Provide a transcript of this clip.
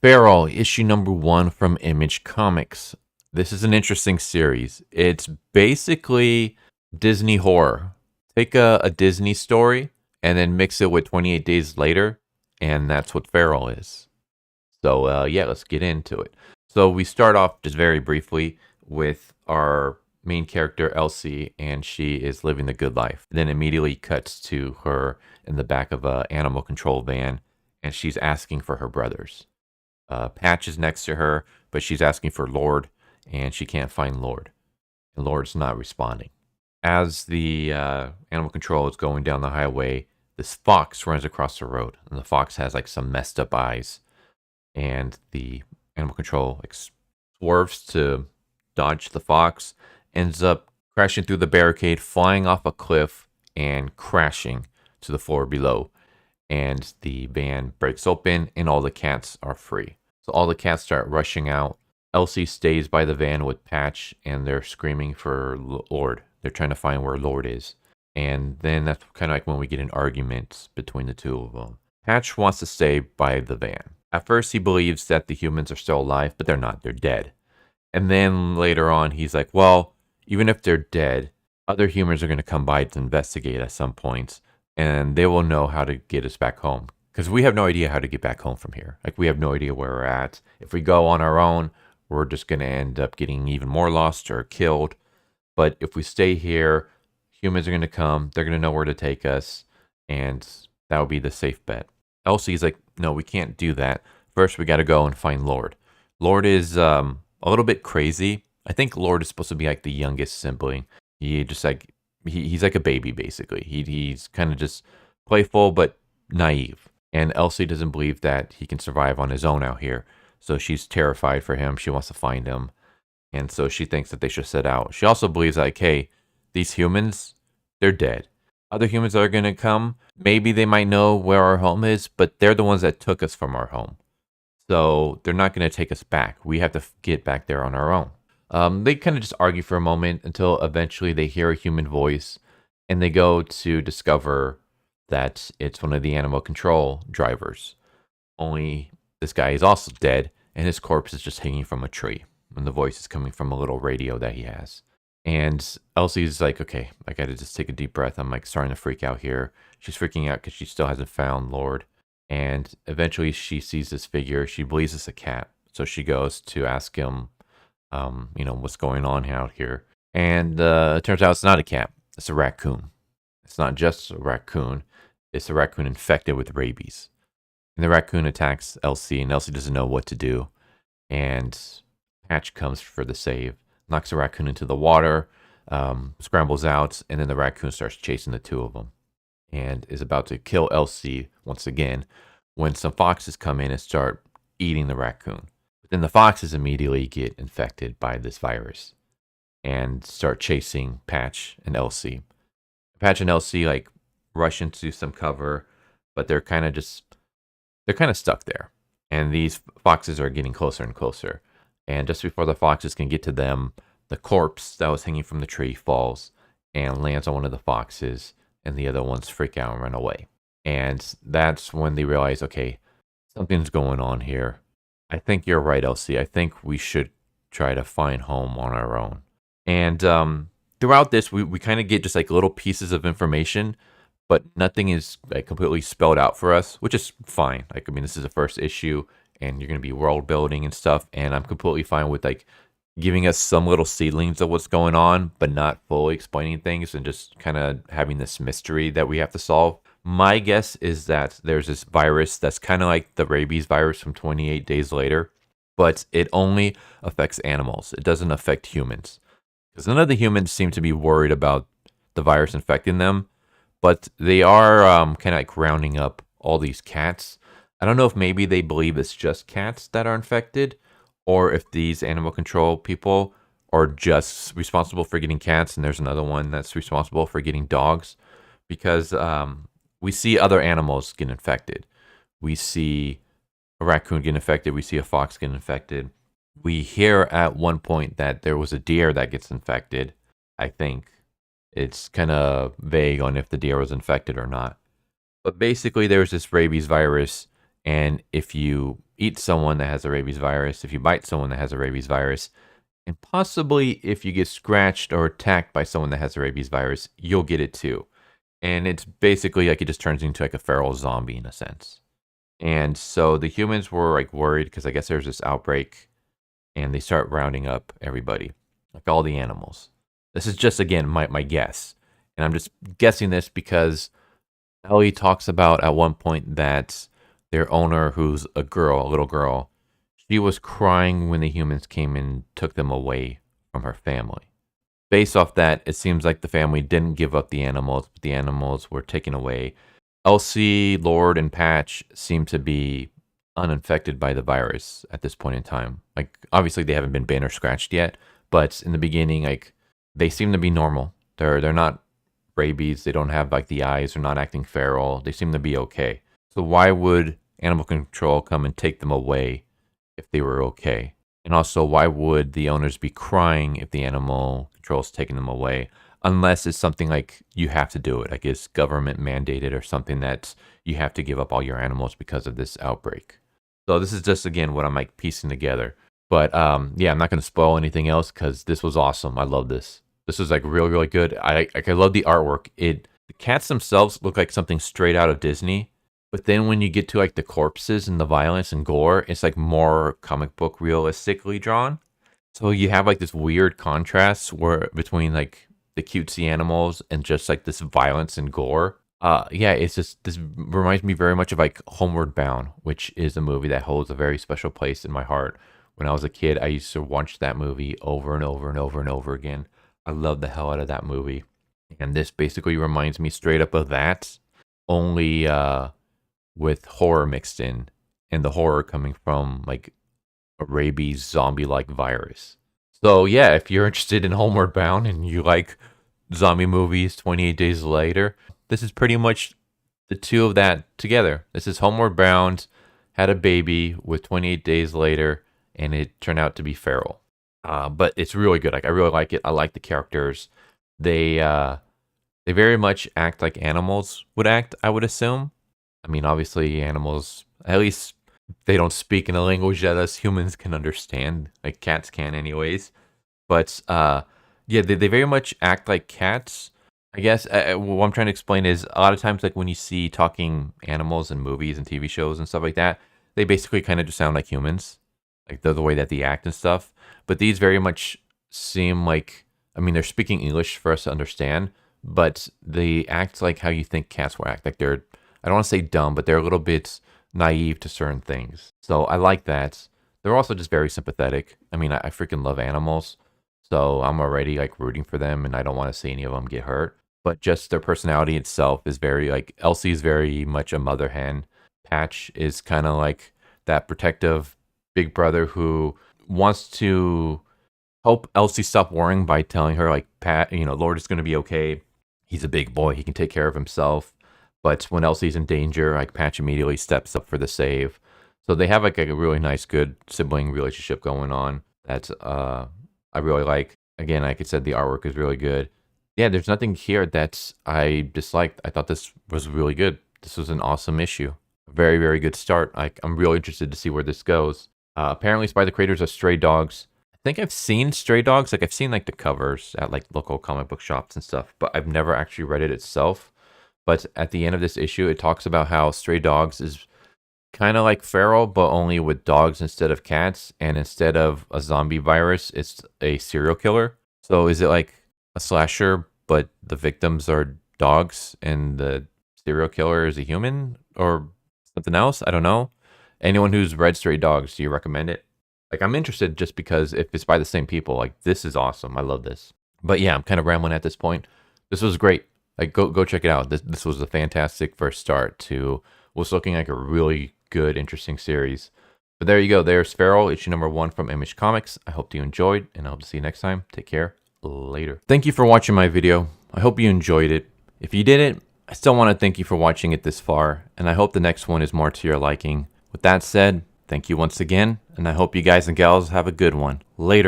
Feral, issue number 1 from Image Comics. This is an interesting series. It's basically Disney horror. Take a Disney story and then mix it with 28 Days Later, and that's what Feral is. So, yeah, let's get into it. So, we start off just very briefly with our main character, Elsie, and she is living the good life. Then immediately cuts to her in the back of a animal control van, and she's asking for her brothers. Patch is next to her, but she's asking for Lord, and she can't find Lord. And Lord's not responding. As the animal control is going down the highway, this fox runs across the road, and the fox has like some messed up eyes. And the animal control like, swerves to dodge the fox, ends up crashing through the barricade, flying off a cliff, and crashing to the floor below. And the van breaks open, and all the cats are free. So all the cats start rushing out. Elsie stays by the van with Patch, and they're screaming for Lord. They're trying to find where Lord is. And then that's kind of like when we get an argument between the two of them. Patch wants to stay by the van. At first, he believes that the humans are still alive, but they're not. They're dead. And then later on, he's like, well, even if they're dead, other humans are going to come by to investigate at some point, and they will know how to get us back home. Because we have no idea how to get back home from here. Like, we have no idea where we're at. If we go on our own, we're just going to end up getting even more lost or killed. But if we stay here, humans are going to come. They're going to know where to take us, and that would be the safe bet. Elsie's like, no, we can't do that. First, we got to go and find Lord. Lord is a little bit crazy. I think Lord is supposed to be like the youngest sibling. He's like a baby, basically. He's kind of just playful but naive. And Elsie doesn't believe that he can survive on his own out here. So she's terrified for him. She wants to find him. And so she thinks that they should set out. She also believes like, hey, these humans, they're dead. Other humans that are going to come, maybe they might know where our home is, but they're the ones that took us from our home. So they're not going to take us back. We have to get back there on our own. They kind of just argue for a moment until eventually they hear a human voice, and they go to discover that it's one of the animal control drivers. Only this guy is also dead, and his corpse is just hanging from a tree. And the voice is coming from a little radio that he has. And Elsie's like, okay, I gotta just take a deep breath. I'm like starting to freak out here. She's freaking out because she still hasn't found Lord. And eventually she sees this figure. She believes it's a cat. So she goes to ask him, what's going on out here. And it turns out it's not a cat. It's a raccoon. It's not just a raccoon. It's a raccoon infected with rabies. And the raccoon attacks Elsie, and Elsie doesn't know what to do. And Patch comes for the save, knocks the raccoon into the water, scrambles out, and then the raccoon starts chasing the two of them and is about to kill Elsie once again when some foxes come in and start eating the raccoon. But then the foxes immediately get infected by this virus and start chasing Patch and Elsie. Patch and Elsie like rush into some cover, but they're kind of stuck there. And these foxes are getting closer and closer. And just before the foxes can get to them, the corpse that was hanging from the tree falls and lands on one of the foxes, and the other ones freak out and run away. And that's when they realize, okay, something's going on here. I think you're right, Elsie. I think we should try to find home on our own. And throughout this, we kind of get just like little pieces of information, but nothing is like completely spelled out for us, which is fine. Like, I mean, this is the first issue, and you're going to be world building and stuff. And I'm completely fine with like giving us some little seedlings of what's going on, but not fully explaining things and just kind of having this mystery that we have to solve. My guess is that there's this virus that's kind of like the rabies virus from 28 Days Later, but it only affects animals. It doesn't affect humans. Because none of the humans seem to be worried about the virus infecting them, but they are kind of like rounding up all these cats. I don't know if maybe they believe it's just cats that are infected, or if these animal control people are just responsible for getting cats, and there's another one that's responsible for getting dogs, because we see other animals get infected. We see a raccoon get infected. We see a fox get infected. We hear at one point that there was a deer that gets infected. I think it's kind of vague on if the deer was infected or not. But basically, there's this rabies virus, And if you eat someone that has a rabies virus, if you bite someone that has a rabies virus, and possibly if you get scratched or attacked by someone that has a rabies virus, you'll get it too. And it's basically like it just turns into like a feral zombie in a sense. And so the humans were like worried because I guess there's this outbreak and they start rounding up everybody, like all the animals. This is just, again, my guess. And I'm just guessing this because Ellie talks about at one point that their owner, who's a girl, a little girl, she was crying when the humans came and took them away from her family. Based off that, it seems like the family didn't give up the animals, but the animals were taken away. Elsie, Lord, and Patch seem to be uninfected by the virus at this point in time. Like, obviously they haven't been bitten or scratched yet, but in the beginning, like, they seem to be normal. They're not rabies. They don't have like the eyes. They're not acting feral. They seem to be okay. So why would animal control come and take them away if they were okay? And also, why would the owners be crying if the animal control is taking them away? Unless it's something like you have to do it, like it's government mandated or something that you have to give up all your animals because of this outbreak. So this is just, again, what I'm like piecing together. But yeah, I'm not going to spoil anything else because this was awesome. I love this. This was like really, really good. I love the artwork. The cats themselves look like something straight out of Disney. But then when you get to like the corpses and the violence and gore, it's like more comic book realistically drawn. So you have like this weird contrast where between like the cutesy animals and just like this violence and gore. Yeah, it's just, this reminds me very much of like Homeward Bound, which is a movie that holds a very special place in my heart. When I was a kid, I used to watch that movie over and over and over and over again. I love the hell out of that movie. And this basically reminds me straight up of that, only with horror mixed in, and the horror coming from like a rabies zombie-like virus. So yeah, if you're interested in Homeward Bound and you like zombie movies 28 Days Later, this is pretty much the two of that together. This is Homeward Bound had a baby with 28 Days Later, and it turned out to be feral. But it's really good. Like, I really like it. I like the characters. They very much act like animals would act, I would assume. I mean, obviously, animals, at least they don't speak in a language that us humans can understand. Like, cats can anyways. But, yeah, they very much act like cats. I guess what I'm trying to explain is a lot of times, like, when you see talking animals in movies and TV shows and stuff like that, they basically kind of just sound like humans. Like, the way that they act and stuff. But these very much seem like, I mean, they're speaking English for us to understand, but they act like how you think cats will act. Like, they're, I don't want to say dumb, but they're a little bit naive to certain things. So I like that. They're also just very sympathetic. I mean, I freaking love animals. So I'm already like rooting for them, and I don't want to see any of them get hurt. But just their personality itself is very, like, Elsie is very much a mother hen. Patch is kind of like that protective big brother who wants to help Elsie stop worrying by telling her, like, Pat, Lord is going to be okay. He's a big boy. He can take care of himself. But when Elsie's in danger, like, Patch immediately steps up for the save. So they have like a really nice, good sibling relationship going on that I really like. Again, like I said, the artwork is really good. Yeah, there's nothing here that I disliked. I thought this was really good. This was an awesome issue. Very, very good start. I'm really interested to see where this goes. Apparently, it's by the creators of Stray Dogs. I think I've seen Stray Dogs. Like, I've seen like the covers at like local comic book shops and stuff, but I've never actually read it itself. But at the end of this issue, it talks about how Stray Dogs is kind of like feral, but only with dogs instead of cats. And instead of a zombie virus, it's a serial killer. So is it like a slasher, but the victims are dogs and the serial killer is a human or something else? I don't know. Anyone who's read Stray Dogs, do you recommend it? Like, I'm interested just because if it's by the same people, like, this is awesome. I love this. But yeah, I'm kind of rambling at this point. This was great. Like, go check it out. This was a fantastic first start to what's looking like a really good, interesting series. But there you go. There's Feral, issue number 1 from Image Comics. I hope you enjoyed, and I hope to see you next time. Take care. Later. Thank you for watching my video. I hope you enjoyed it. If you didn't, I still want to thank you for watching it this far, and I hope the next one is more to your liking. With that said, thank you once again, and I hope you guys and gals have a good one. Later.